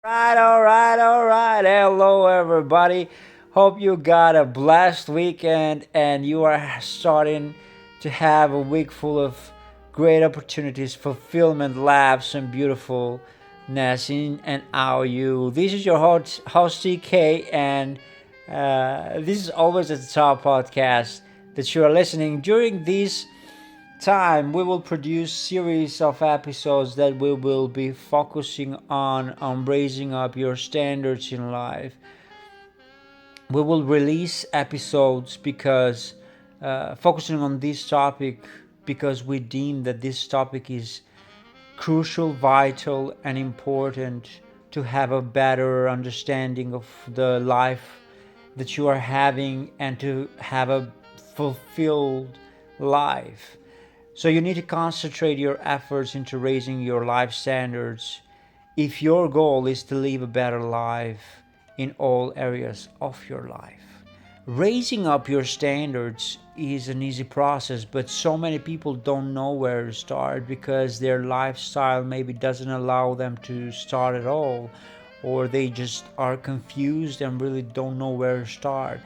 All right. Hello, everybody. Hope you got a blessed weekend and you are starting to have a week full of great opportunities, fulfillment, laughs, and beautifulness in and out you. This is your host TK, and this is always at the top podcast that you are listening during this time. We will produce series of episodes that we will be focusing on raising up your standards in life. We will release episodes because focusing on this topic because we deem that this topic is crucial, vital, and important to have a better understanding of the life that you are having and to have a fulfilled life. So you need to concentrate your efforts into raising your life standards if your goal is to live a better life in all areas of your life. Raising up your standards is an easy process, but so many people don't know where to start because their lifestyle maybe doesn't allow them to start at all, or they just are confused and really don't know where to start.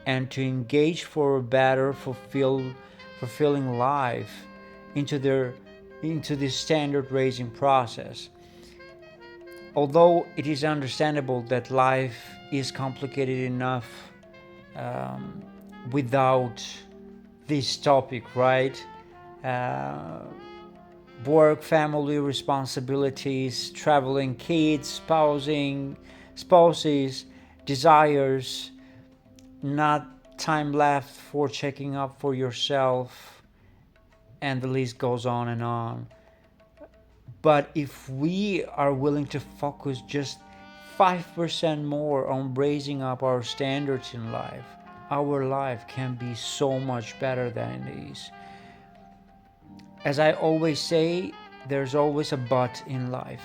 And to engage for a better, fulfilling life into this standard raising process. Although it is understandable that life is complicated enough um, without this topic, right? Uh, Work, family responsibilities, traveling, kids, spouses, desires, not time left for checking up for yourself, and the list goes on and on. But if we are willing to focus just 5% more on raising up our standards in life, our life can be so much better than it is. As I always say, there's always a but in life.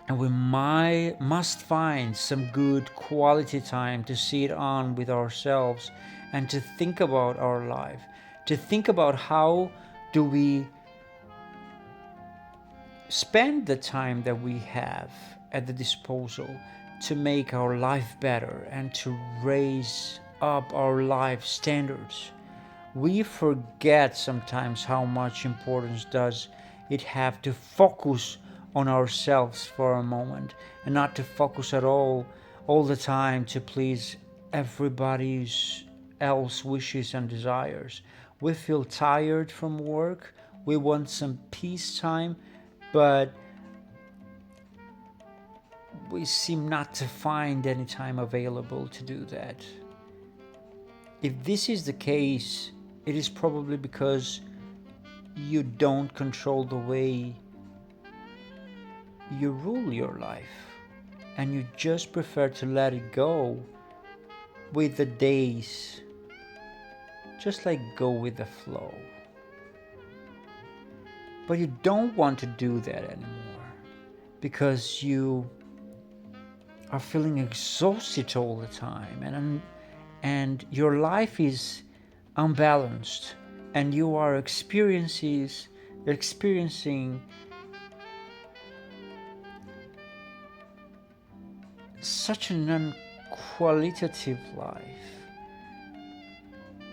And we must find some good quality time to sit on with ourselves and to think about our life, to think about how do we spend the time that we have at the disposal to make our life better and to raise up our life standards. We forget sometimes how much importance does it have to focus on ourselves for a moment and not to focus at all the time to please everybody's else wishes and desires. We feel tired from work, we want some peace time, but we seem not to find any time available to do that. If this is the case, it is probably because you don't control the way you rule your life and you just prefer to let it go with the days, just like go with the flow. But you don't want to do that anymore because you are feeling exhausted all the time and your life is unbalanced and you are experiencing such an unqualitative life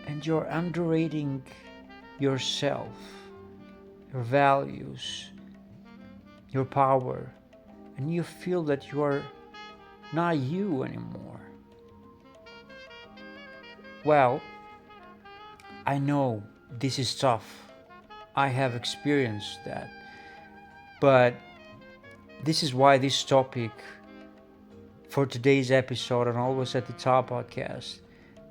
and you're underrating yourself, your values, your power, and you feel that you are not you anymore. Well, I know this is tough. I have experienced that. But this is why this topic for today's episode and Always at the Top podcast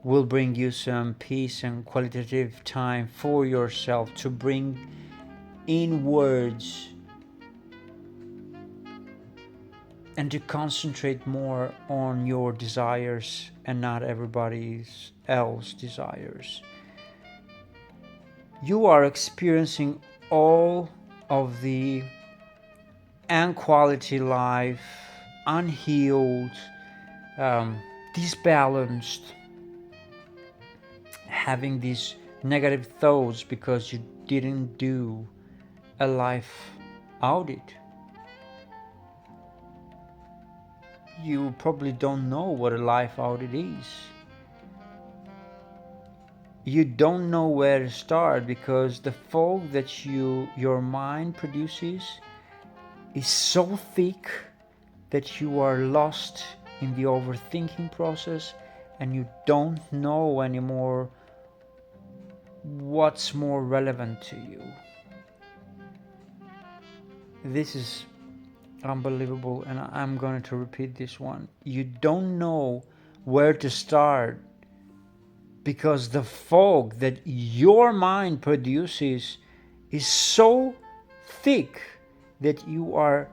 will bring you some peace and qualitative time for yourself to bring in words and to concentrate more on your desires and not everybody's else desires. You are experiencing all of the unquality life, unhealed, um, disbalanced, having these negative thoughts because you didn't do a life audit. you probably don't know what a life audit is. You don't know where to start because the fog that your mind produces is so thick that you are lost in the overthinking process and you don't know anymore what's more relevant to you. This is unbelievable, and I'm going to repeat this one. You don't know where to start because the fog that your mind produces is so thick that you are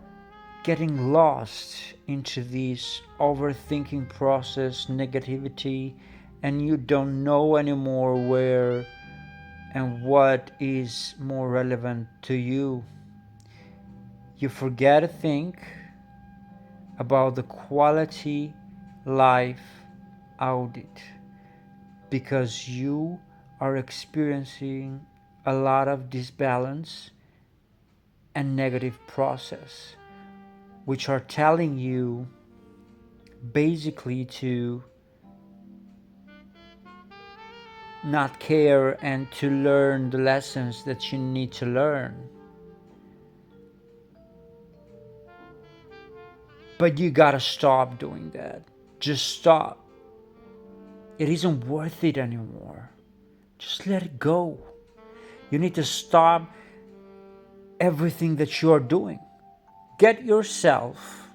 getting lost into this overthinking process, negativity, and you don't know anymore where and what is more relevant to you. You forget to think about the quality life audit because you are experiencing a lot of disbalance and negative process, which are telling you basically to not care and to learn the lessons that you need to learn. But you gotta stop doing that. Just stop. It isn't worth it anymore. Just let it go. You need to stop everything that you're doing. Get yourself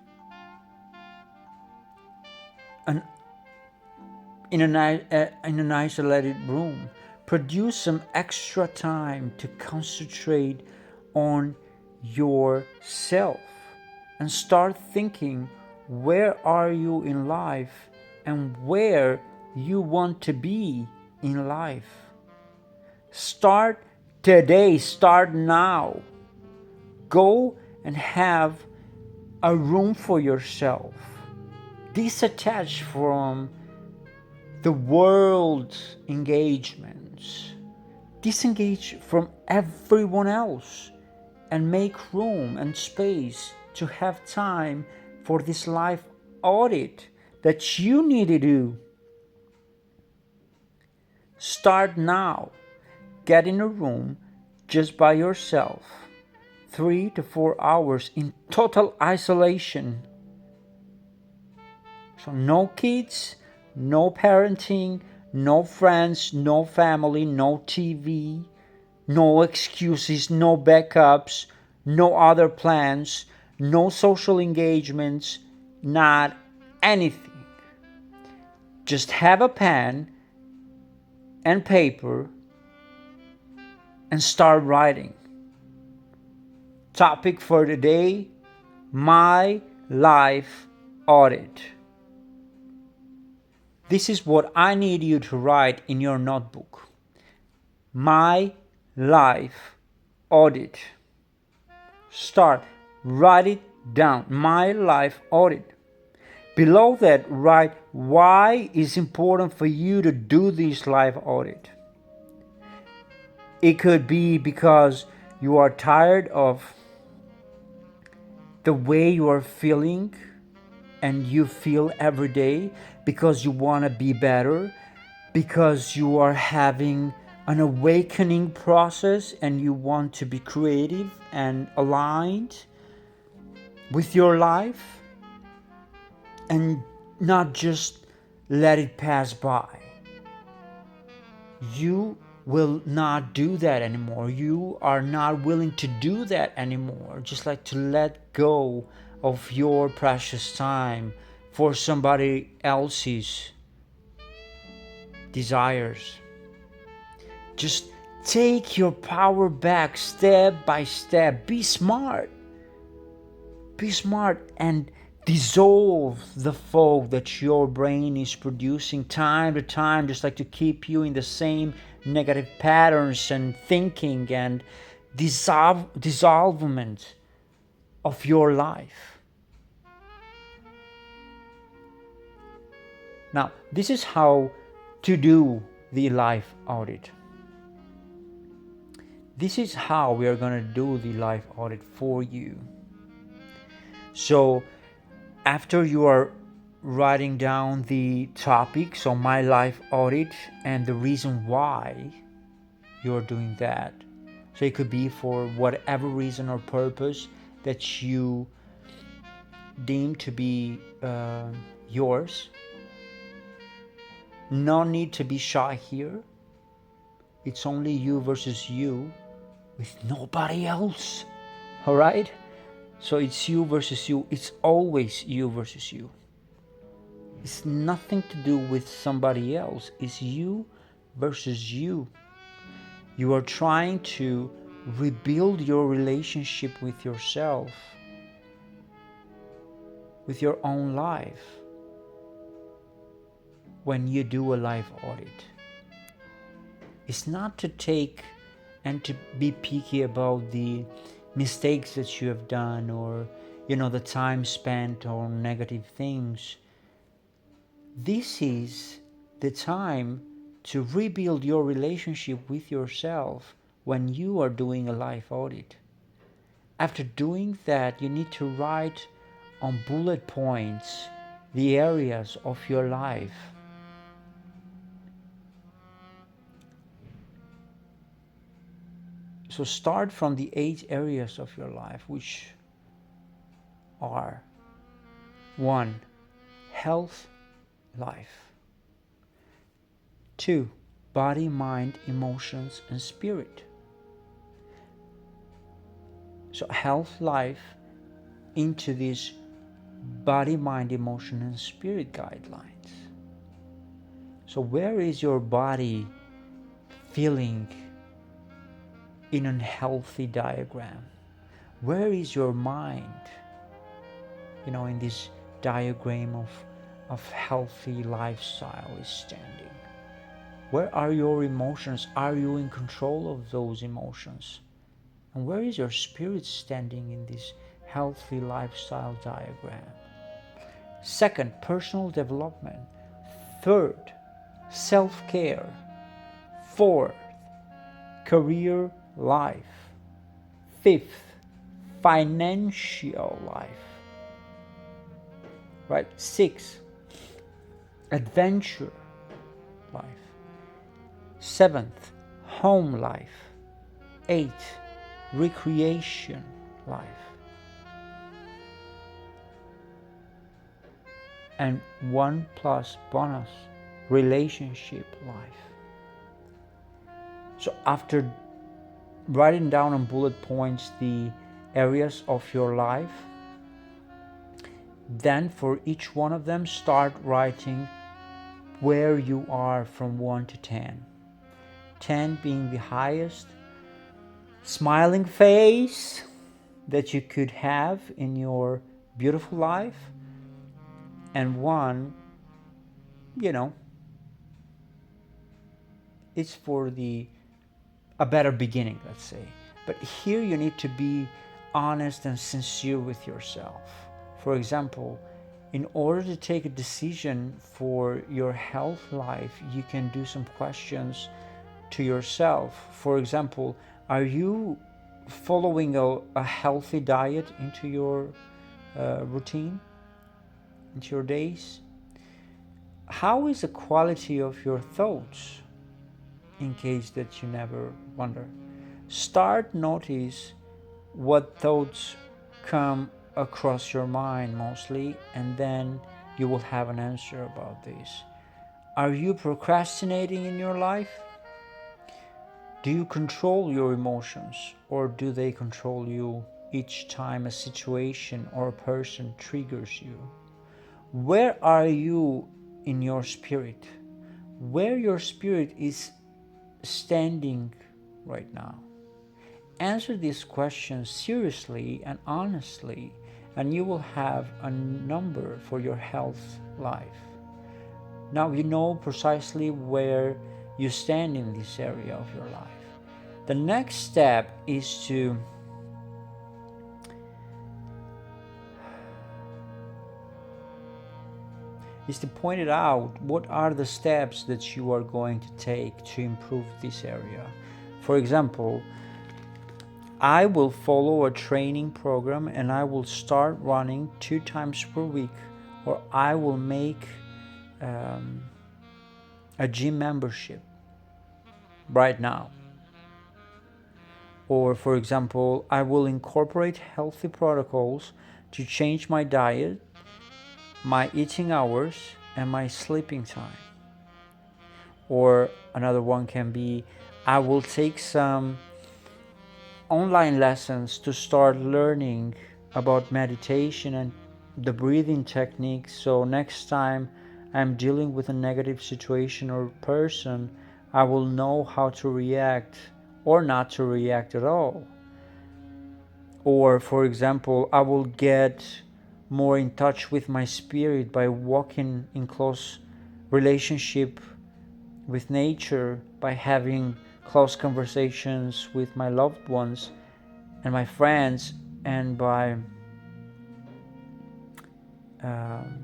in an isolated room. Produce some extra time to concentrate on yourself and start thinking, where are you in life and where you want to be in life. Start today, start now. Go and have a room for yourself. Disattach from the world's engagements. Disengage from everyone else and make room and space to have time for this life audit that you need to do. Start now. Get in a room just by yourself, 3 to 4 hours in total isolation. So no kids, no parenting, no friends, no family, no TV, no excuses, no backups, no other plans, no social engagements, not anything. Just have a pen and paper and start writing. Topic for today: my life audit. This is what I need you to write in your notebook. My life audit. Start, write it down. My life audit. Below that, write why it's important for you to do this life audit. It could be because you are tired of the way you are feeling and you feel every day, because you want to be better, because you are having an awakening process and you want to be creative and aligned with your life and not just let it pass by. You will not do that anymore. You are not willing to do that anymore. Just like to let go of your precious time for somebody else's desires. Just take your power back step by step. Be smart. Be smart and dissolve the fog that your brain is producing time to time, just like to keep you in the same negative patterns and thinking and dissolvement of your life. Now, this is how to do the life audit. This is how we are going to do the life audit for you. So After you are writing down the topic, so my life audit, and the reason why you're doing that. So it could be for whatever reason or purpose that you deem to be yours. No need to be shy here. It's only you versus you with nobody else. All right? So it's you versus you. It's always you versus you. It's nothing to do with somebody else. It's you versus you. You are trying to rebuild your relationship with yourself, with your own life, when you do a life audit. It's not to take and to be picky about the mistakes that you have done, or the time spent on negative things. This is the time to rebuild your relationship with yourself when you are doing a life audit. After doing that, you need to write on bullet points the areas of your life. So start from the 8 areas of your life, which are: 1. Health, life. 2. Body, mind, emotions, and spirit. So health, life, into these body, mind, emotion, and spirit guidelines. So where is your body feeling in an healthy diagram? Where is your mind, in this diagram of healthy lifestyle is standing? Where are your emotions? Are you in control of those emotions? And where is your spirit standing in this healthy lifestyle diagram? 2nd, personal development. 3rd, self-care. 4th, career life. 5th, financial life. Right? 6th, adventure life. 7th, home life. 8th, recreation life. And 1 plus bonus, relationship life. So after writing down on bullet points the areas of your life, then for each one of them start writing where you are from 1 to 10. 10 being the highest smiling face that you could have in your beautiful life, and 1, it's for a better beginning, let's say. But here you need to be honest and sincere with yourself. For example, in order to take a decision for your health life, you can do some questions to yourself. For example, are you following a healthy diet into your routine, into your days? How is the quality of your thoughts, in case that you never wonder? Start notice what thoughts come across your mind mostly, and then you will have an answer about this. Are you procrastinating in your life? Do you control your emotions, or do they control you each time a situation or a person triggers you? Where are you in your spirit? Where your spirit is standing right now? Answer these questions seriously and honestly, and you will have a number for your health life. Now you know precisely where you stand in this area of your life. The next step is to point it out what are the steps that you are going to take to improve this area. For example, I will follow a training program and I will start running 2 times per week, or I will make a gym membership right now. Or, for example, I will incorporate healthy protocols to change my diet, my eating hours, and my sleeping time. Or another one can be, I will take some online lessons to start learning about meditation and the breathing techniques, so next time I'm dealing with a negative situation or person, I will know how to react or not to react at all. Or, for example, I will get more in touch with my spirit by walking in close relationship with nature, by having close conversations with my loved ones and my friends, and by um,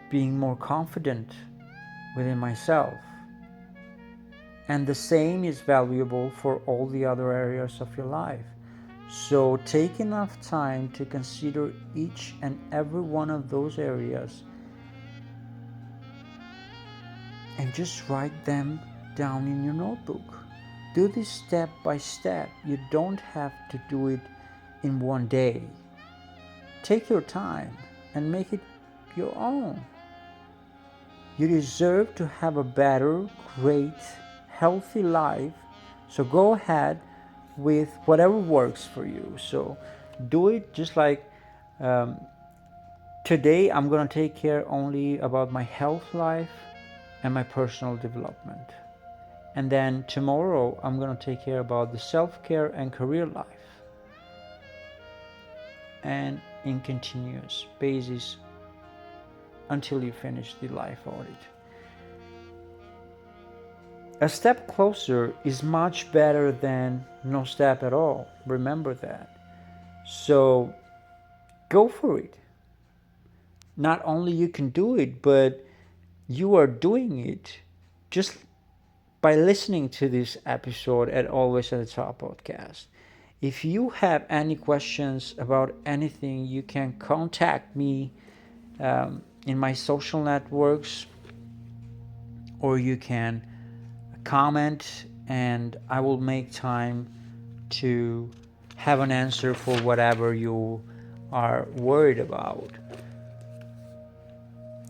being more confident within myself. And the same is valuable for all the other areas of your life. So take enough time to consider each and every one of those areas and just write them down in your notebook. Do this step by step. You don't have to do it in one day. Take your time and make it your own. You deserve to have a better, great, healthy life. So go ahead with whatever works for you. So do it just like today I'm going to take care only about my health life and my personal development. And then tomorrow I'm going to take care about the self-care and career life. And in continuous basis until you finish the life audit. A step closer is much better than no step at all. Remember that. So go for it. Not only you can do it, but you are doing it just by listening to this episode at Always at the Top podcast. If you have any questions about anything, you can contact me in my social networks, or you can comment and I will make time to have an answer for whatever you are worried about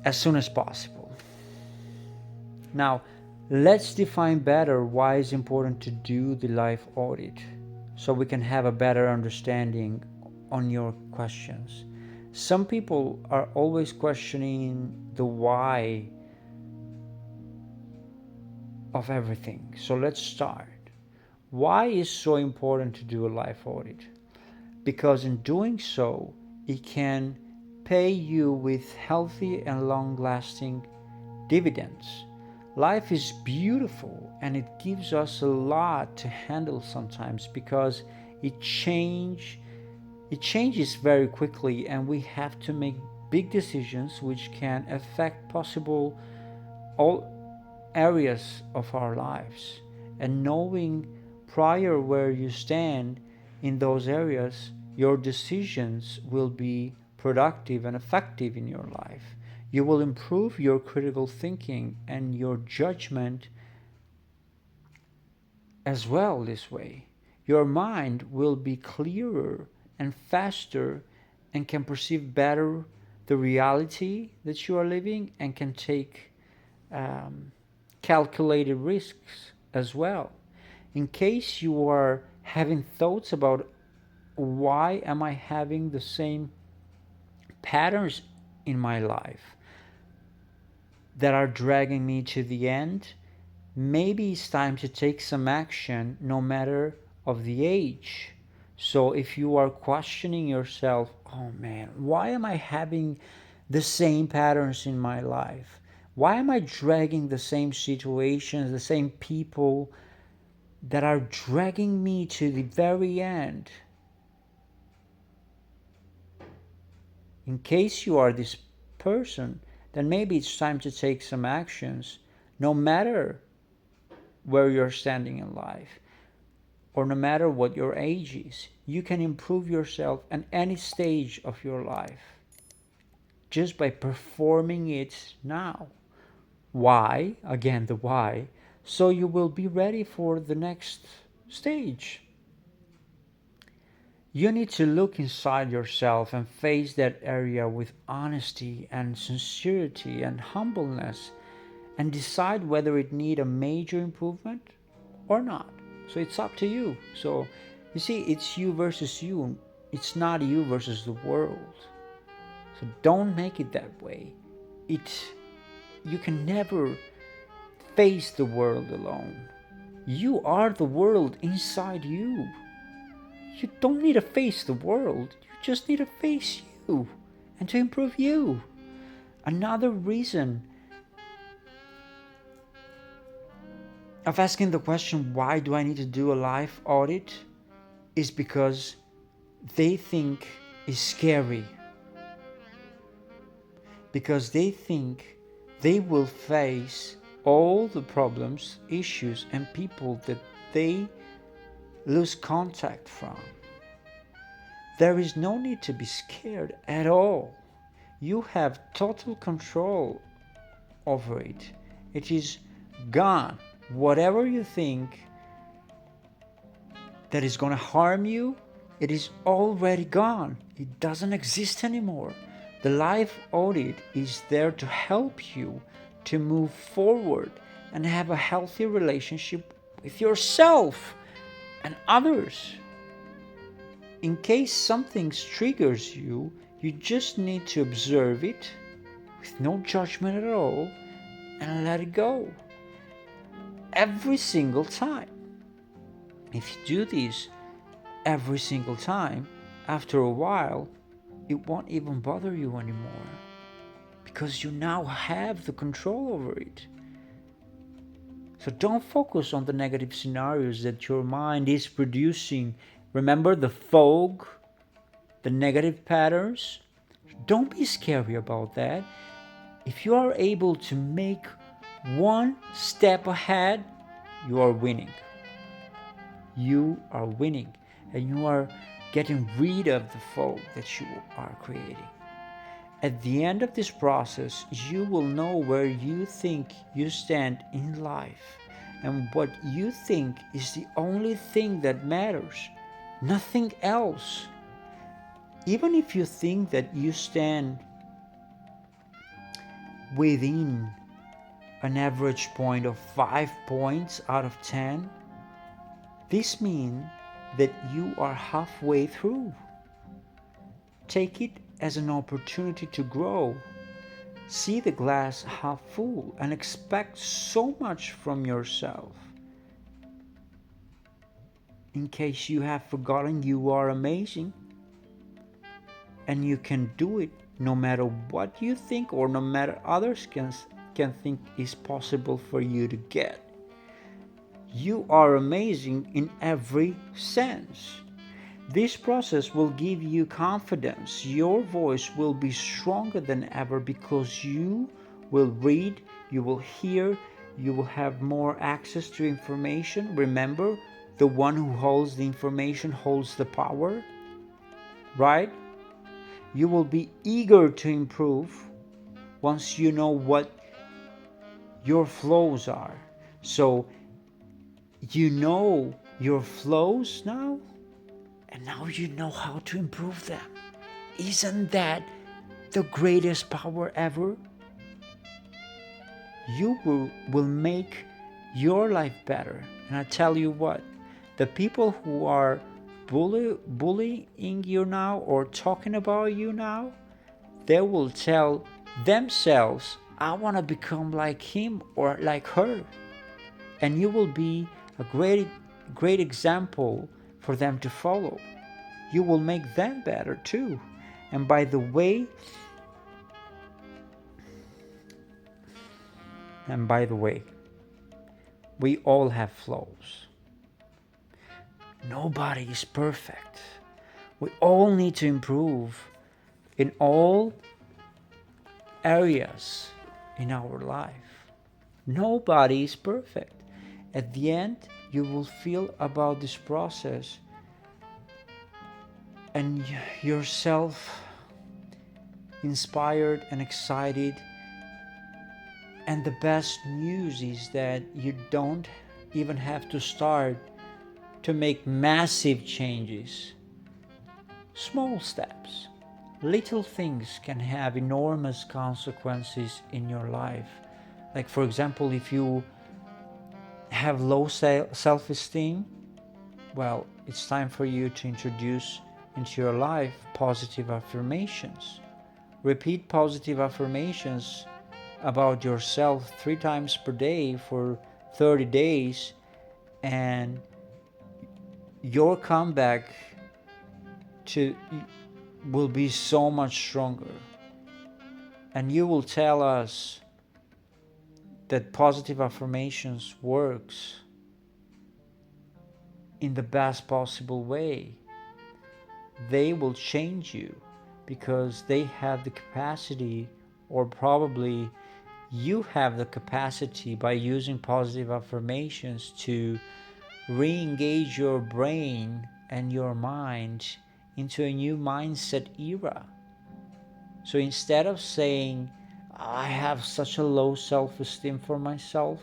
as soon as possible. Now, let's define better why it's important to do the life audit so we can have a better understanding on your questions. Some people are always questioning the why of everything. So let's start. Why is so important to do a life audit? Because in doing so, it can pay you with healthy and long-lasting dividends. Life is beautiful and it gives us a lot to handle sometimes because it changes very quickly, and we have to make big decisions which can affect possible all areas of our lives. And knowing prior where you stand in those areas, your decisions will be productive and effective in your life. You will improve your critical thinking and your judgment as well this way. Your mind will be clearer and faster and can perceive better the reality that you are living, and can take calculated risks as well. In case you are having thoughts about why am I having the same patterns in my life that are dragging me to the end, maybe it's time to take some action no matter of the age. So if you are questioning yourself, oh man, why am I having the same patterns in my life? Why am I dragging the same situations, the same people that are dragging me to the very end? In case you are this person, then maybe it's time to take some actions no matter where you're standing in life. or no matter what your age is, you can improve yourself at any stage of your life just by performing it now. Why? Again, the why. So you will be ready for the next stage. You need to look inside yourself and face that area with honesty and sincerity and humbleness and decide whether it need a major improvement or not. So it's up to you. So you see, it's you versus you. It's not you versus the world. So don't make it that way. You can never face the world alone. You are the world inside you. You don't need to face the world. You just need to face you and to improve you. Another reason of asking the question, why do I need to do a life audit, is because they think it's scary. Because they think they will face all the problems, issues, and people that they lose contact from. There is no need to be scared at all. You have total control over it. It is gone. Whatever you think that is going to harm you, it is already gone. It doesn't exist anymore. The life audit is there to help you to move forward and have a healthy relationship with yourself and others. In case something triggers you, you just need to observe it with no judgment at all and let it go. Every single time. If you do this every single time, after a while, it won't even bother you anymore because you now have the control over it. So don't focus on the negative scenarios that your mind is producing. Remember the fog, the negative patterns? Don't be scary about that. If you are able to make one step ahead, you are winning. You are winning, and you are getting rid of the fog that you are creating. At the end of this process, you will know where you think you stand in life and what you think is the only thing that matters, nothing else. Even if you think that you stand within an average point of 5 points out of 10, this means that you are halfway through. Take it as an opportunity to grow. See the glass half full and expect so much from yourself. In case you have forgotten, you are amazing. And you can do it no matter what you think or no matter others can think is possible for you to get. You are amazing in every sense. This process will give you confidence. Your voice will be stronger than ever because you will read, you will hear, you will have more access to information. Remember, the one who holds the information holds the power, right? You will be eager to improve once you know what your flows are. So you know your flows now, and now you know how to improve them. Isn't that the greatest power ever? You will make your life better. And I tell you what, the people who are bullying you now or talking about you now, they will tell themselves, I want to become like him or like her. And you will be a great example for them to follow. You will make them better too. And by the way, we all have flaws. Nobody is perfect. We all need to improve in all areas in our life. Nobody is perfect. At the end, you will feel about this process and yourself inspired and excited. And the best news is that you don't even have to start to make massive changes. Small steps, little things can have enormous consequences in your life. Like, for example, if you have low self esteem, well, it's time for you to introduce into your life positive affirmations. Repeat positive affirmations about yourself 3 times per day for 30 days, and your comeback to will be so much stronger. And you will tell us that positive affirmations works in the best possible way. They will change you because they have the capacity, or probably you have the capacity by using positive affirmations to re-engage your brain and your mind into a new mindset era. So instead of saying, I have such a low self-esteem for myself,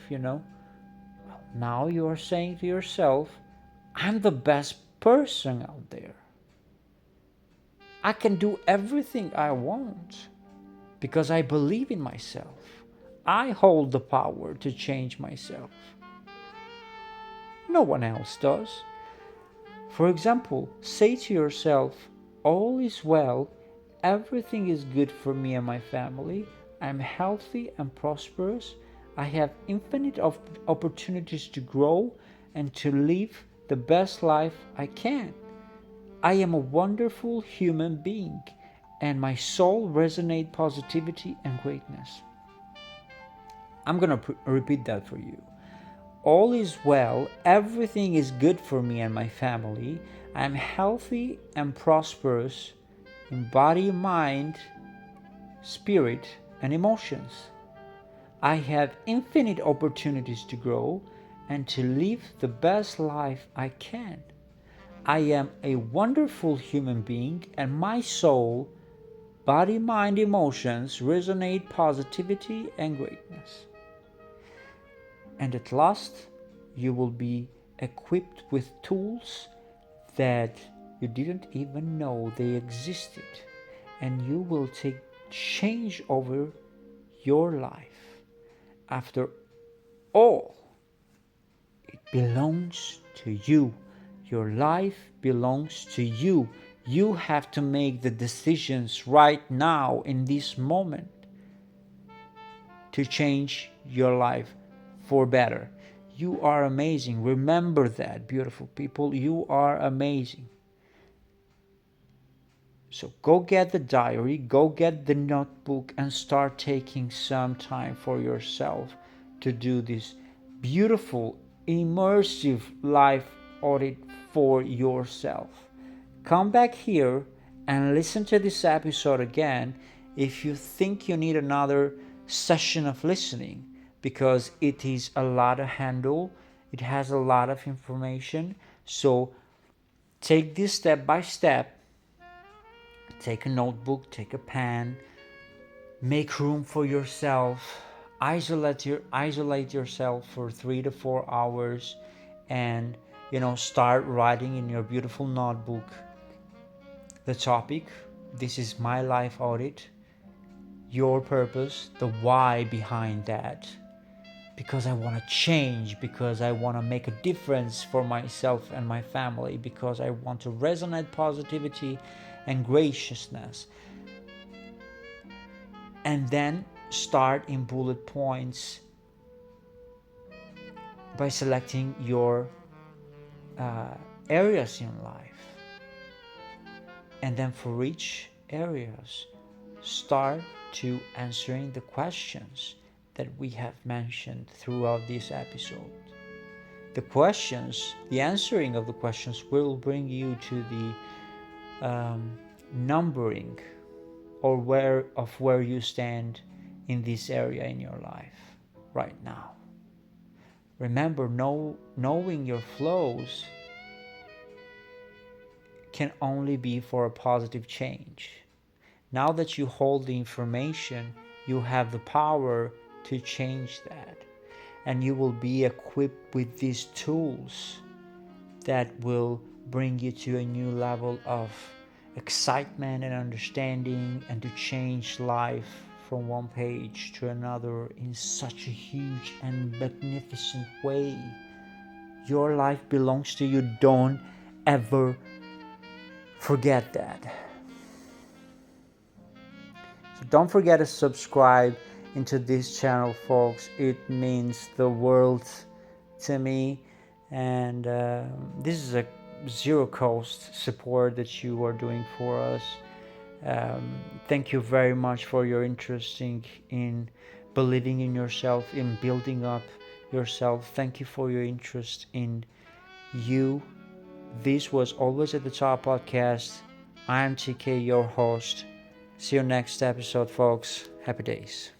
now you are saying to yourself, I'm the best person out there. I can do everything I want because I believe in myself. I hold the power to change myself. No one else does. For example, say to yourself, all is well, everything is good for me and my family, I'm healthy and prosperous, I have infinite opportunities to grow and to live the best life I can. I am a wonderful human being and my soul resonates positivity and greatness. I'm going to repeat that for you. All is well, everything is good for me and my family. I'm healthy and prosperous in body, mind, spirit, and emotions. I have infinite opportunities to grow and to live the best life I can. I am a wonderful human being and my soul, body, mind, emotions resonate positivity and greatness. And at last, you will be equipped with tools that you didn't even know they existed, and you will take change over your life. After all, it belongs to you. Your life belongs to you. You have to make the decisions right now in this moment to change your life for better. You are amazing. Remember that, beautiful people. You are amazing. So go get the diary, go get the notebook, and start taking some time for yourself to do this beautiful, immersive life audit for yourself. Come back here and listen to this episode again if you think you need another session of listening, because it is a lot to handle. It has a lot of information. So take this step by step. Take a notebook, take a pen, make room for yourself, isolate yourself for 3 to 4 hours, and start writing in your beautiful notebook the topic. This is my life audit, your purpose, the why behind that. Because I want to change, because I want to make a difference for myself and my family, because I want to resonate positivity and graciousness. And then start in bullet points by selecting your areas in life. And then for each areas, start to answering the questions that we have mentioned throughout this episode. The answering of the questions will bring you to the numbering or where you stand in this area in your life right now. Remember, knowing your flows can only be for a positive change. Now that you hold the information, you have the power to change that. And you will be equipped with these tools that will bring you to a new level of excitement and understanding, and to change life from one page to another in such a huge and magnificent way. Your life belongs to you. Don't ever forget that. So don't forget to subscribe into this channel, folks. It means the world to me, and this is a zero cost support that you are doing for us. Thank you very much for your interest in believing in yourself, in building up yourself. Thank you for your interest in you. This was Always at the Top podcast. I am TK, your host. See you next episode, folks. Happy days.